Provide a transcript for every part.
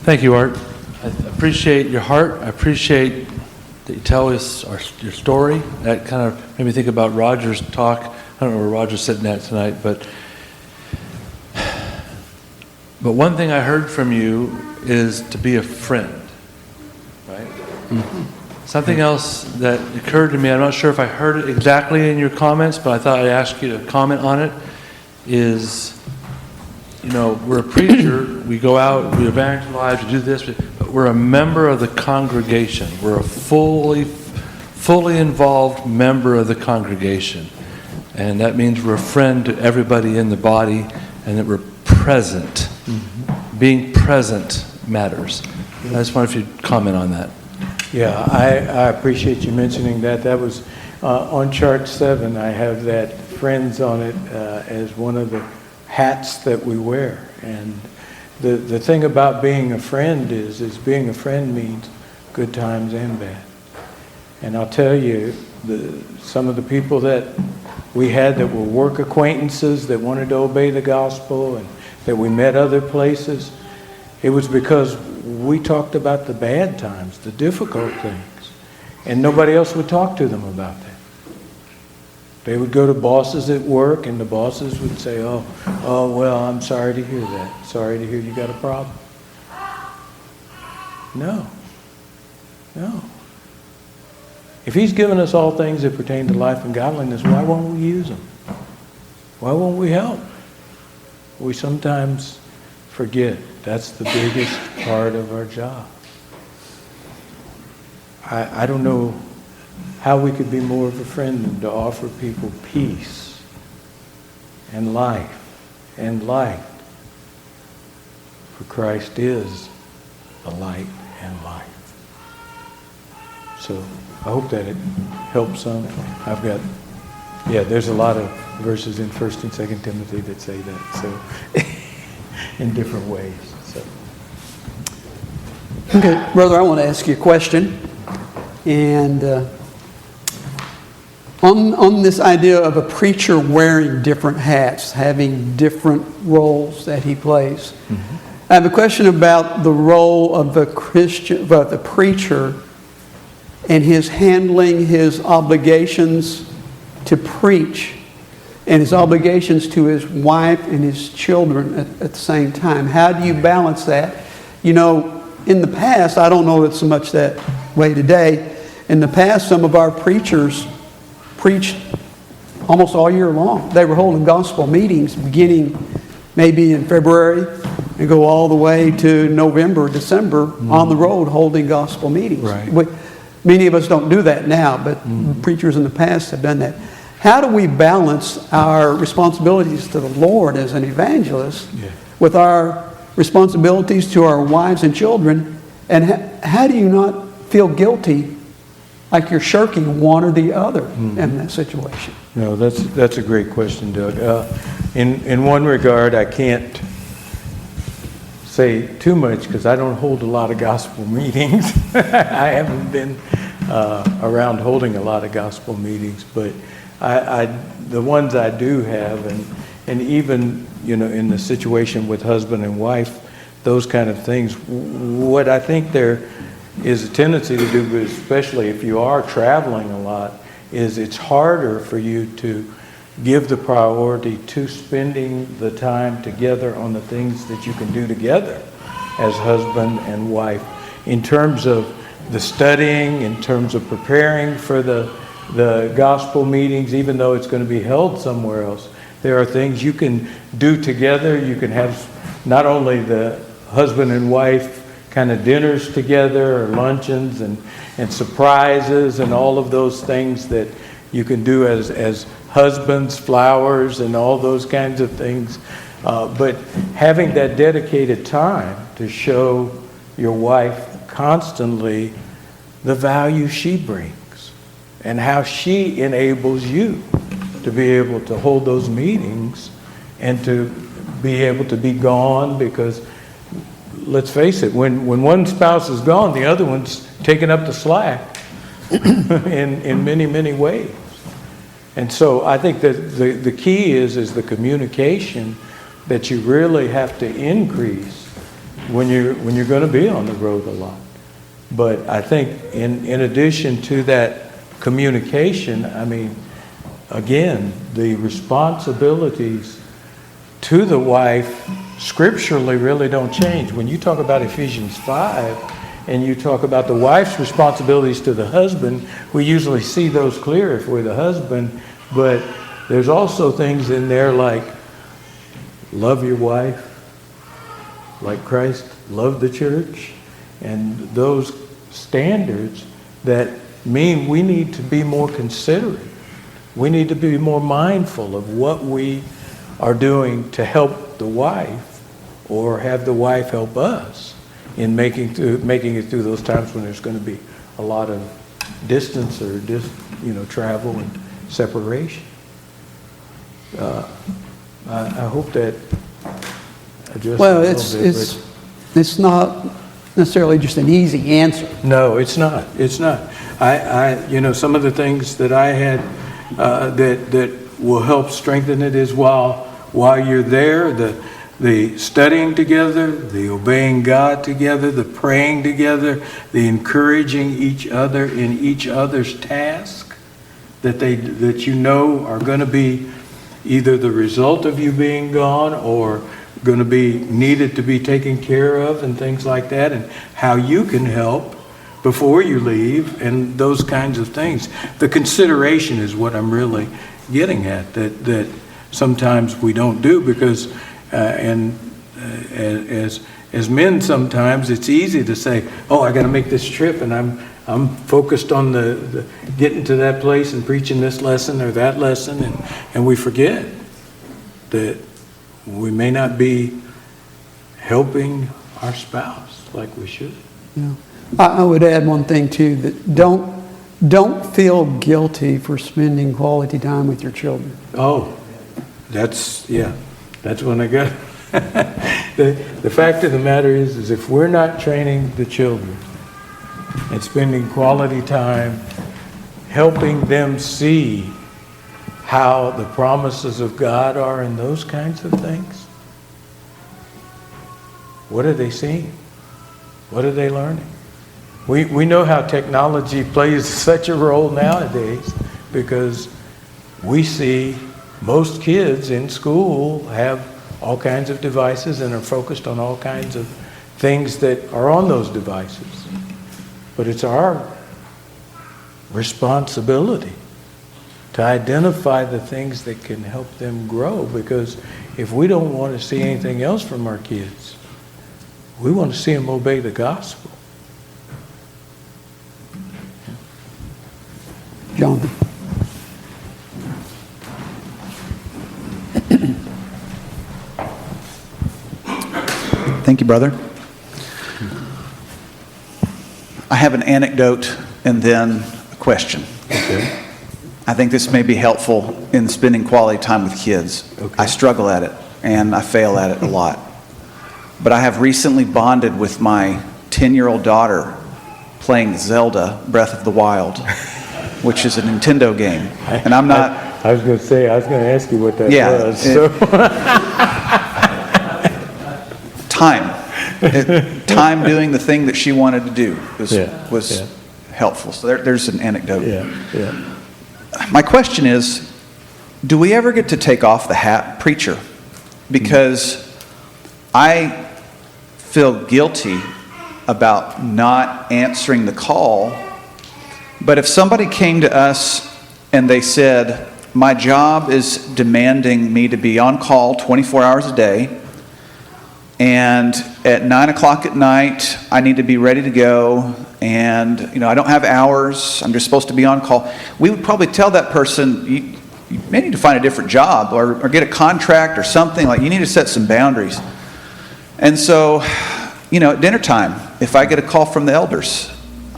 Thank you, Art. I appreciate your heart. I appreciate that you tell us your story. That kind of made me think about Roger's talk. I don't know where Roger's sitting at tonight, but one thing I heard from you is to be a friend, right? Mm-hmm. Something else that occurred to me, I'm not sure if I heard it exactly in your comments, but I thought I'd ask you to comment on it, is, you know, we're a preacher, we go out, we evangelize, we do this, but we're a member of the congregation. We're a fully involved member of the congregation. And that means we're a friend to everybody in the body, and that we're present. Mm-hmm. Being present matters. I just wonder if you'd comment on that. Yeah, I appreciate you mentioning that. That was on chart 7. I have that friends on it as one of the hats that we wear. And the thing about being a friend is being a friend means good times and bad. And I'll tell you, some of the people that we had that were work acquaintances that wanted to obey the gospel and that we met other places, it was because we talked about the bad times, the difficult things, and nobody else would talk to them about that. They would go to bosses at work, and the bosses would say, oh, well, I'm sorry to hear that. Sorry to hear you got a problem. No. If he's given us all things that pertain to life and godliness, why won't we use them? Why won't we help? We sometimes forget that's the biggest part of our job. I don't know how we could be more of a friend than to offer people peace and life and light. For Christ is the light and life. So I hope that it helps some. There's a lot of verses in 1 and 2 Timothy that say that, so in different ways. So. Okay, brother, I want to ask you a question. And on this idea of a preacher wearing different hats, having different roles that he plays, I have a question about the role of the preacher and his handling his obligations to preach and his obligations to his wife and his children at the same time. How do you balance that? You know, in the past, I don't know it's so much that way today. In the past, some of our preachers preached almost all year long. They were holding gospel meetings beginning maybe in February and go all the way to November, December on the road holding gospel meetings. Right. Many of us don't do that now, but preachers in the past have done that. How do we balance our responsibilities to the Lord as an evangelist with our responsibilities to our wives and children? And how do you not feel guilty like you're shirking one or the other in that situation? No, that's a great question, Doug. In one regard, I can't say too much because I don't hold a lot of gospel meetings. I haven't been around holding a lot of gospel meetings, but the ones I do have, and even, you know, in the situation with husband and wife, those kind of things, what I think there is a tendency to do, especially if you are traveling a lot, is it's harder for you to give the priority to spending the time together on the things that you can do together as husband and wife, in terms of the studying, in terms of preparing for the gospel meetings, even though it's going to be held somewhere else. There are things you can do together. You can have not only the husband and wife kind of dinners together or luncheons and surprises and all of those things that you can do as husbands, flowers and all those kinds of things. But having that dedicated time to show your wife constantly the value she brings and how she enables you to be able to hold those meetings and to be able to be gone, because let's face it, when one spouse is gone, the other one's taking up the slack in many, many ways. And so I think that the key is the communication, that you really have to increase when you're going to be on the road a lot. But I think in addition to that communication, I mean, again, the responsibilities to the wife scripturally really don't change. When you talk about Ephesians 5 and you talk about the wife's responsibilities to the husband, we usually see those clear if we're the husband, but there's also things in there like love your wife like Christ loved the church, and those standards that mean we need to be more considerate. We need to be more mindful of what we are doing to help the wife or have the wife help us in making it through those times when there's going to be a lot of distance or travel and separation. I hope that addresses Well, a little bit, it's not necessarily just an easy answer. No, it's not. It's not. Some of the things that I had that will help strengthen it is while you're there, the studying together, the obeying God together, the praying together, the encouraging each other in each other's task that are going to be either the result of you being gone or going to be needed to be taken care of and things like that, and how you can help before you leave and those kinds of things. The consideration is what I'm really getting at, that sometimes we don't do because as men sometimes it's easy to say, oh, I got to make this trip and I'm focused on the getting to that place and preaching this lesson or that lesson, and we forget that we may not be helping our spouse like we should. Yeah. I would add one thing too, that don't feel guilty for spending quality time with your children. Oh, that's when I got the fact of the matter is if we're not training the children and spending quality time helping them see how the promises of God are and those kinds of things, what are they seeing? What are they learning? We know how technology plays such a role nowadays because we see most kids in school have all kinds of devices and are focused on all kinds of things that are on those devices. But it's our responsibility to identify the things that can help them grow, because if we don't want to see anything else from our kids, we want to see them obey the gospel. Jonathan. Thank you, brother. I have an anecdote and then a question. Okay. I think this may be helpful in spending quality time with kids. Okay. I struggle at it, and I fail at it a lot. But I have recently bonded with my 10-year-old daughter playing Zelda Breath of the Wild, which is a Nintendo game. And I'm not... I was going to ask you what that was. Time doing the thing that she wanted to do was helpful. So there's an anecdote. Yeah. My question is, do we ever get to take off the hat preacher? Because I feel guilty about not answering the call. But if somebody came to us and they said, my job is demanding me to be on call 24 hours a day, and at 9 o'clock at night, I need to be ready to go, and I don't have hours, I'm just supposed to be on call, we would probably tell that person, you may need to find a different job or get a contract or something. Like, you need to set some boundaries. And so, at dinner time, if I get a call from the elders,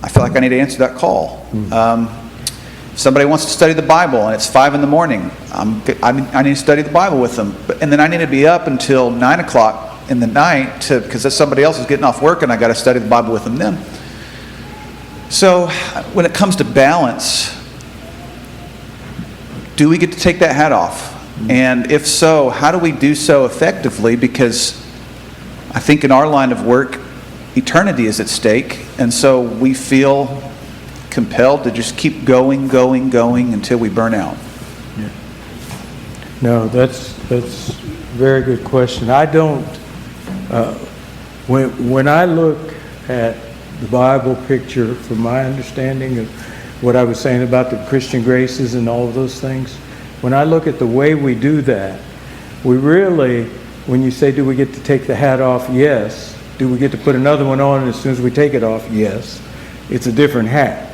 I feel like I need to answer that call. If somebody wants to study the Bible and it's 5 in the morning, I need to study the Bible with them. And then I need to be up until 9 o'clock in the night because somebody else is getting off work and I got to study the Bible with them then. So when it comes to balance, do we get to take that hat off? And if so, how do we do so effectively? Because I think in our line of work, eternity is at stake, and so we feel compelled to just keep going until we burn out. No, that's a very good question. I don't, when I look at the Bible picture, from my understanding of what I was saying about the Christian graces and all of those things, when I look at the way we do that, we really, when you say, do we get to take the hat off? Yes. Do we get to put another one on as soon as we take it off? Yes. It's a different hat.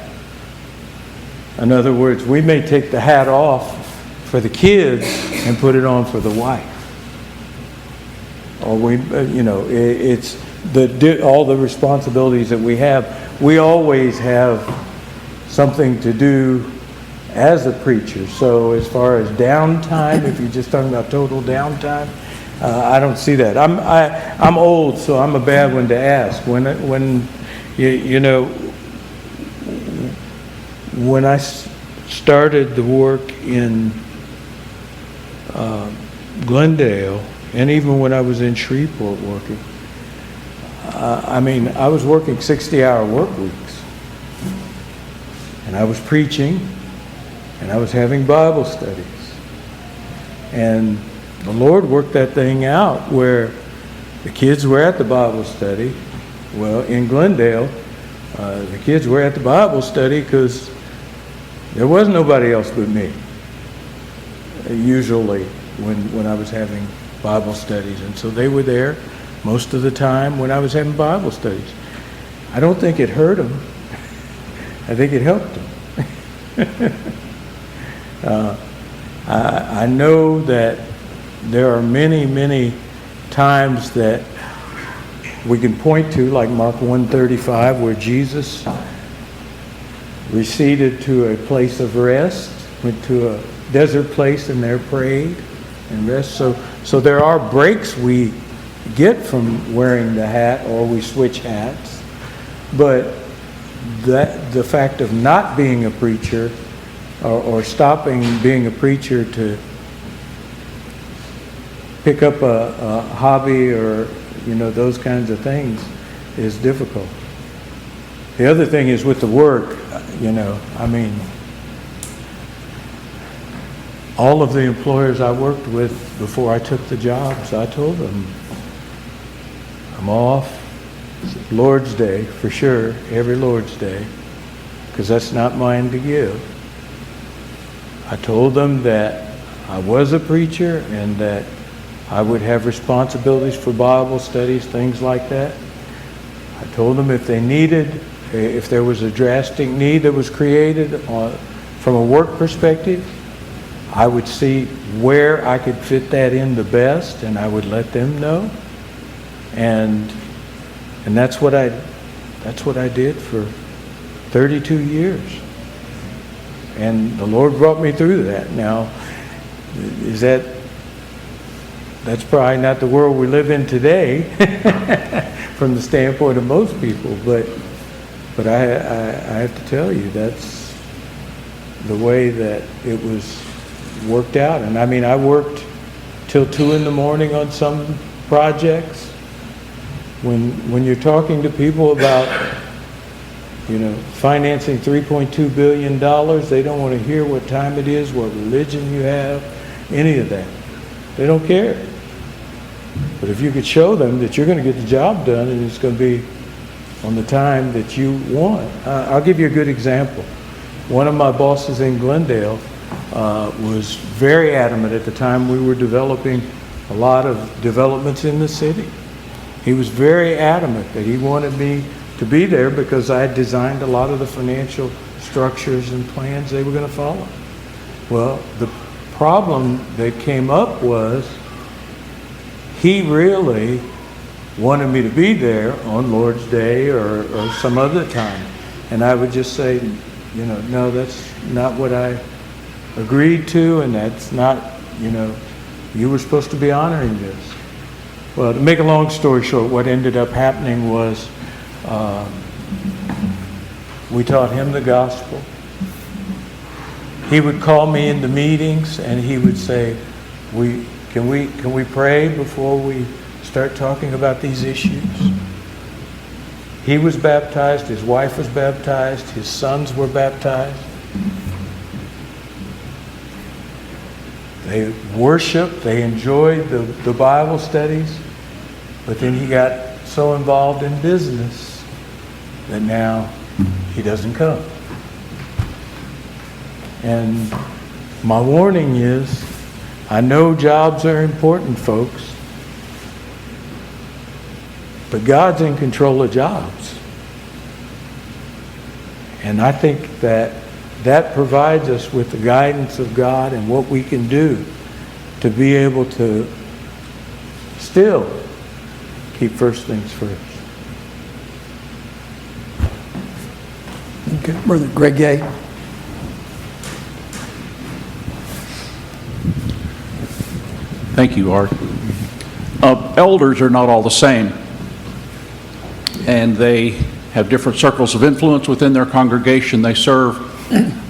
In other words, we may take the hat off for the kids and put it on for the wife. Or we, it's all the responsibilities that we have. We always have something to do as a preacher. So as far as downtime, if you're just talking about total downtime, I don't see that. I'm old, so I'm a bad one to ask. When I started the work in Glendale, and even when I was in Shreveport working, I was working 60-hour work weeks. And I was preaching, and I was having Bible studies. And the Lord worked that thing out where the kids were at the Bible study. Well, in Glendale, the kids were at the Bible study because there was nobody else but me, usually, when I was having Bible studies. And so they were there most of the time when I was having Bible studies. I don't think it hurt them. I think it helped them. I know that there are many, many times that we can point to, like Mark 1:35, where Jesus receded to a place of rest, went to a desert place and there prayed and rest. So there are breaks we get from wearing the hat, or we switch hats. But the fact of not being a preacher or stopping being a preacher to pick up a hobby or those kinds of things is difficult. The other thing is with the work, all of the employers I worked with before I took the jobs, I told them, I'm off Lord's Day, for sure, every Lord's Day, because that's not mine to give. I told them that I was a preacher and that I would have responsibilities for Bible studies, things like that. I told them if there was a drastic need that was created from a work perspective, I would see where I could fit that in the best, and I would let them know. And that's what I did for 32 years. And the Lord brought me through that. Now, that's probably not the world we live in today from the standpoint of most people, but I have to tell you, that's the way that it was worked out. And I worked till 2 a.m. on some projects. When you're talking to people about financing $3.2 billion, they don't want to hear what time it is, what religion you have, any of that. They don't care. But if you could show them that you're going to get the job done and it's going to be on the time that you want. I'll give you a good example. One of my bosses in Glendale was very adamant at the time we were developing a lot of developments in the city. He was very adamant that he wanted me to be there because I had designed a lot of the financial structures and plans they were going to follow. Well, the problem that came up was he really wanted me to be there on Lord's Day or some other time. And I would just say, no, that's not what I agreed to, and that's not, you were supposed to be honoring this. Well, to make a long story short, what ended up happening was we taught him the gospel. He would call me into meetings and he would say, can we pray before we start start talking about these issues. He was baptized, his wife was baptized, his sons were baptized. They worshiped, they enjoyed the Bible studies, but then he got so involved in business that now he doesn't come. And my warning is, I know jobs are important, folks, but God's in control of jobs. And I think that provides us with the guidance of God and what we can do to be able to still keep first things first. Okay, Brother Greg Gay. Thank you, Art. Elders are not all the same, and they have different circles of influence within their congregation they serve.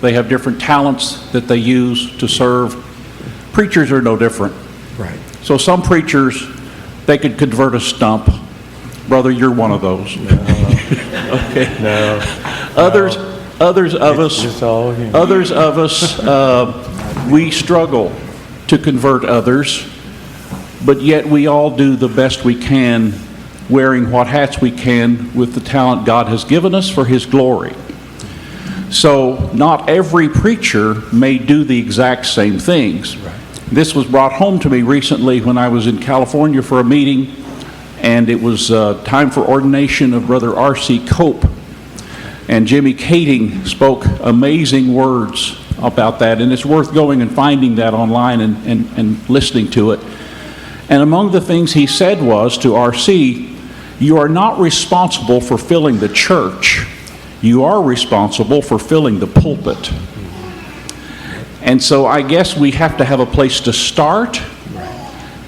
They have different talents that they use to serve. Preachers are no different. Right. So some preachers, they could convert a stump. Brother, you're one of those. Okay. No. Others of us, It's all human. others of us, we struggle to convert others, but yet we all do the best we can, wearing what hats we can with the talent God has given us for His glory. So not every preacher may do the exact same things. Right. This was brought home to me recently when I was in California for a meeting, and it was time for ordination of Brother R.C. Cope. And Jimmy Kading spoke amazing words about that, and it's worth going and finding that online and listening to it. And among the things he said was to R.C., you are not responsible for filling the church. You are responsible for filling the pulpit. And so I guess we have to have a place to start.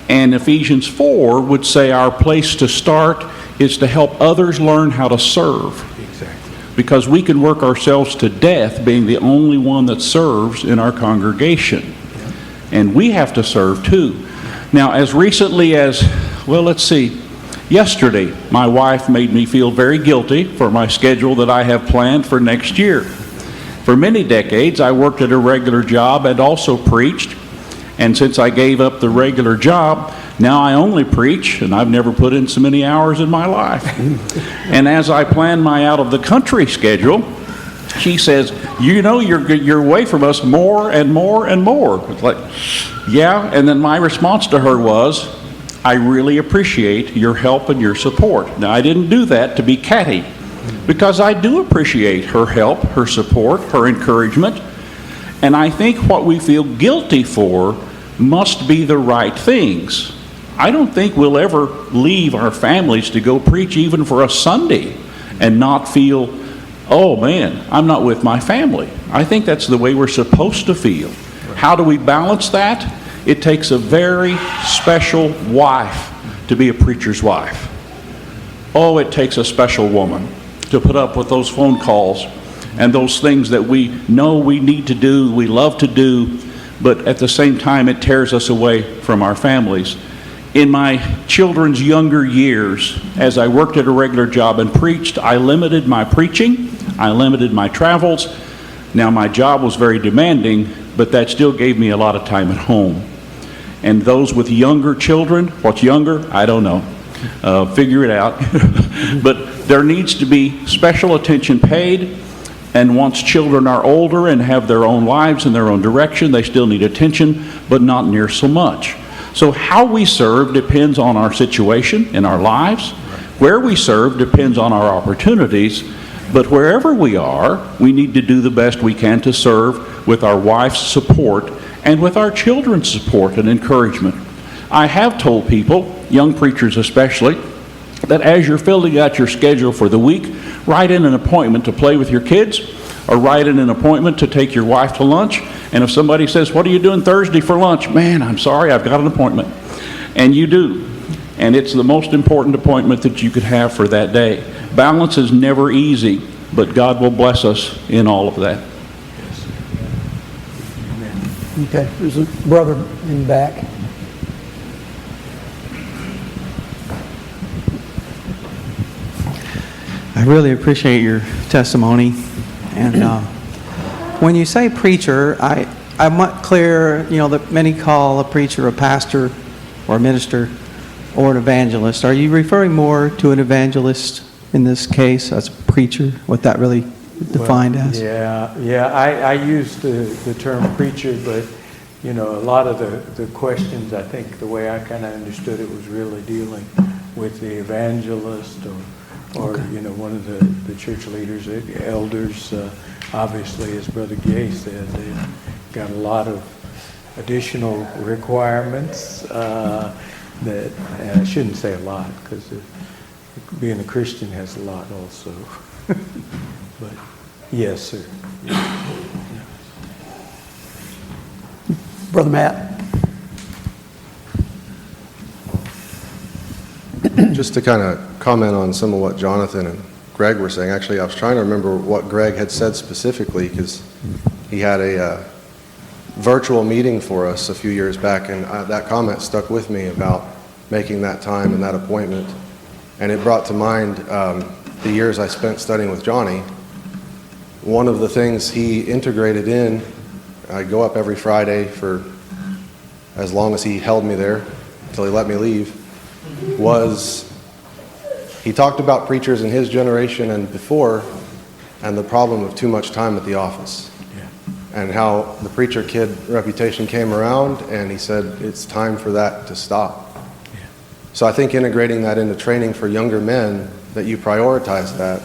And Ephesians 4 would say our place to start is to help others learn how to serve. Exactly. Because we can work ourselves to death being the only one that serves in our congregation. And we have to serve too. Now, as recently as, well, let's see, yesterday, my wife made me feel very guilty for my schedule that I have planned for next year. For many decades, I worked at a regular job and also preached. And since I gave up the regular job, now I only preach, and I've never put in so many hours in my life. And as I plan my out of the country schedule, she says, you know, you're away from us more and more and more. It's like, yeah. And then my response to her was, I really appreciate your help and your support. Now, I didn't do that to be catty, because I do appreciate her help, her support, her encouragement. And I think what we feel guilty for must be the right things. I don't think we'll ever leave our families to go preach even for a Sunday and not feel, oh man, I'm not with my family. I think that's the way we're supposed to feel. How do we balance that? It takes a very special wife to be a preacher's wife. Oh, it takes a special woman to put up with those phone calls and those things that we know we need to do, we love to do, but at the same time it tears us away from our families. In my children's younger years, as I worked at a regular job and preached, I limited my preaching, I limited my travels. Now my job was very demanding, but that still gave me a lot of time at home. And those with younger children, what's younger? I don't know. Figure it out. But there needs to be special attention paid. And once children are older and have their own lives and their own direction, they still need attention, but not near so much. So how we serve depends on our situation in our lives. Where we serve depends on our opportunities. But wherever we are, we need to do the best we can to serve with our wife's support and with our children's support and encouragement. I have told people, young preachers especially, that as you're filling out your schedule for the week, write in an appointment to play with your kids, or write in an appointment to take your wife to lunch. And if somebody says, what are you doing Thursday for lunch? Man, I'm sorry, I've got an appointment. And you do. And it's the most important appointment that you could have for that day. Balance is never easy, but God will bless us in all of that. Okay, there's a brother in back. I really appreciate your testimony. And when you say preacher, I'm not clear, that many call a preacher a pastor or a minister or an evangelist. Are you referring more to an evangelist in this case as a preacher, what that really defined Well, as? Yeah, I use the term preacher, but, a lot of the questions, I think the way I kind of understood it was really dealing with the evangelist or one of the church leaders, the elders. Obviously, as Brother Gay said, they've got a lot of additional requirements that, and I shouldn't say a lot, because being a Christian has a lot also. But yes, sir. Brother Matt? Just to kind of comment on some of what Jonathan and Greg were saying. Actually, I was trying to remember what Greg had said specifically, because he had a virtual meeting for us a few years back, and that comment stuck with me about making that time and that appointment. And it brought to mind the years I spent studying with Johnny. One of the things he integrated in, I go up every Friday for as long as he held me there, until he let me leave, was he talked about preachers in his generation and before, and the problem of too much time at the office. And how the preacher kid reputation came around, and he said it's time for that to stop. So I think integrating that into training for younger men, that you prioritize that.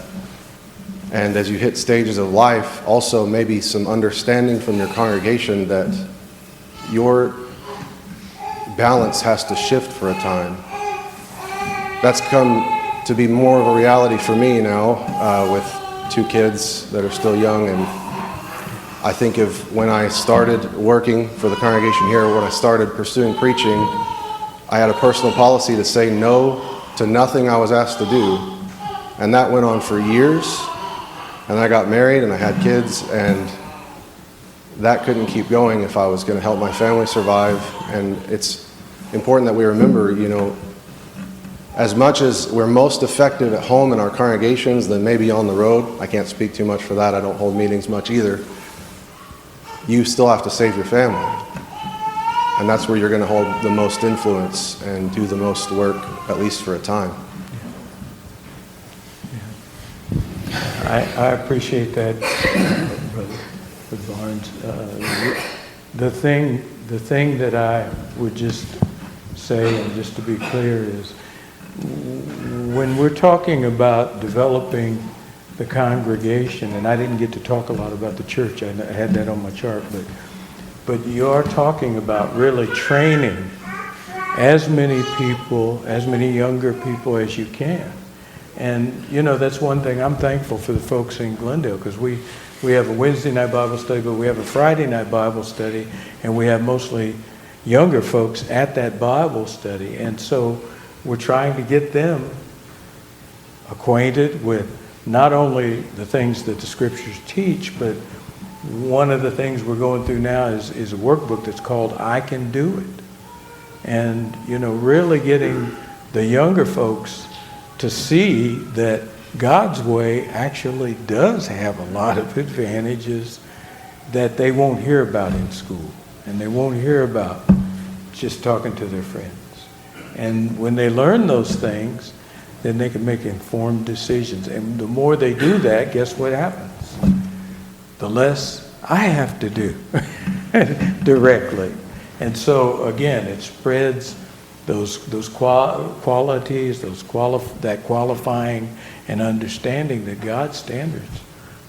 And as you hit stages of life, also maybe some understanding from your congregation that your balance has to shift for a time. That's come to be more of a reality for me now with 2 kids that are still young. And I think of when I started working for the congregation here, when I started pursuing preaching, I had a personal policy to say no to nothing I was asked to do. And that went on for years. And I got married and I had kids, and that couldn't keep going if I was going to help my family survive. And it's important that we remember, as much as we're most effective at home in our congregations than maybe on the road, I can't speak too much for that, I don't hold meetings much either, you still have to save your family. And that's where you're going to hold the most influence and do the most work, at least for a time. I appreciate that, Brother Barnes. The thing that I would just say, and just to be clear, is when we're talking about developing the congregation, and I didn't get to talk a lot about the church, I had that on my chart, but you are talking about really training as many people, as many younger people as you can. And, that's one thing I'm thankful for the folks in Glendale, because we have a Wednesday night Bible study, but we have a Friday night Bible study, and we have mostly younger folks at that Bible study. And so we're trying to get them acquainted with not only the things that the scriptures teach, but one of the things we're going through now is a workbook that's called I Can Do It. And, really getting the younger folks to see that God's way actually does have a lot of advantages that they won't hear about in school, and they won't hear about just talking to their friends. And when they learn those things, then they can make informed decisions. And the more they do that, guess what happens? The less I have to do directly. And so, again, it spreads those qualities, that qualifying and understanding that God's standards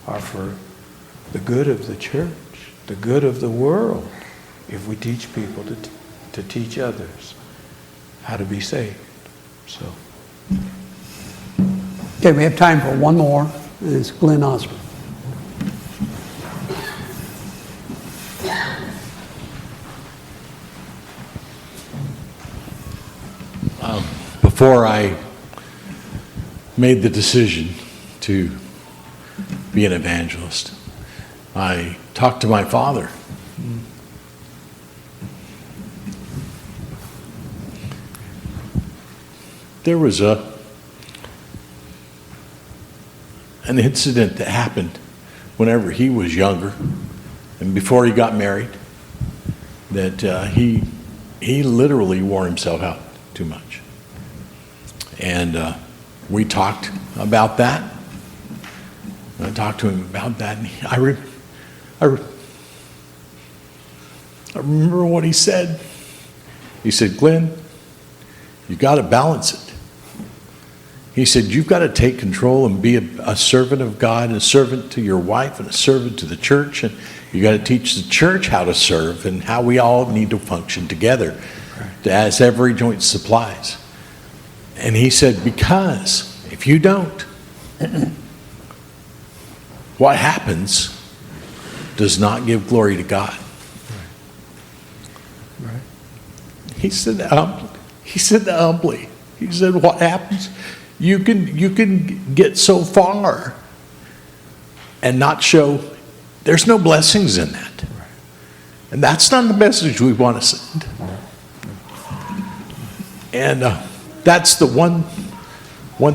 are for the good of the church, the good of the world, if we teach people to teach others how to be saved. So. Okay, we have time for one more. It's Glenn Osborne. Before I made the decision to be an evangelist, I talked to my father. There was an incident that happened whenever he was younger and before he got married, that he literally wore himself out too much. And we talked about that. I talked to him about that, and I remember what he said. He said, Glenn, you got to balance it. He said, you've got to take control and be a servant of God, and a servant to your wife, and a servant to the church, and you got to teach the church how to serve and how we all need to function together as every joint supplies. And he said, because if you don't, what happens does not give glory to God. Right. He said that humbly. He said, what happens? You can get so far and not show, there's no blessings in that. And that's not the message we want to send. And that's the one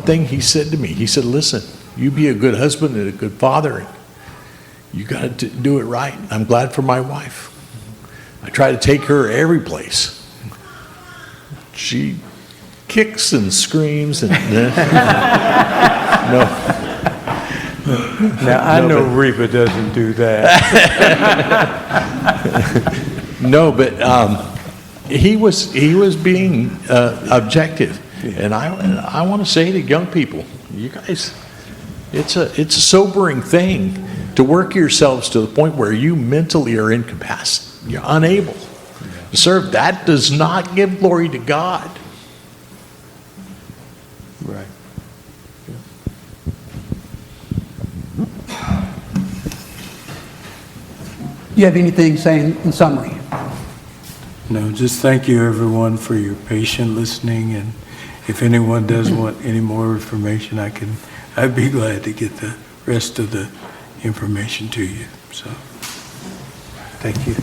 thing he said to me. He said, listen, you be a good husband and a good father, and you got to do it right. I'm glad for my wife. I try to take her every place. She kicks and screams and no. Now, I know Reba doesn't do that. No, but he was being objective, and I want to say to young people, you guys, it's a sobering thing to work yourselves to the point where you mentally are incapacitated. You're unable to serve. That does not give glory to God. Right. You have anything saying in summary? No, just thank you, everyone, for your patient listening, and if anyone does want any more information, I'd be glad to get the rest of the information to you. So, thank you.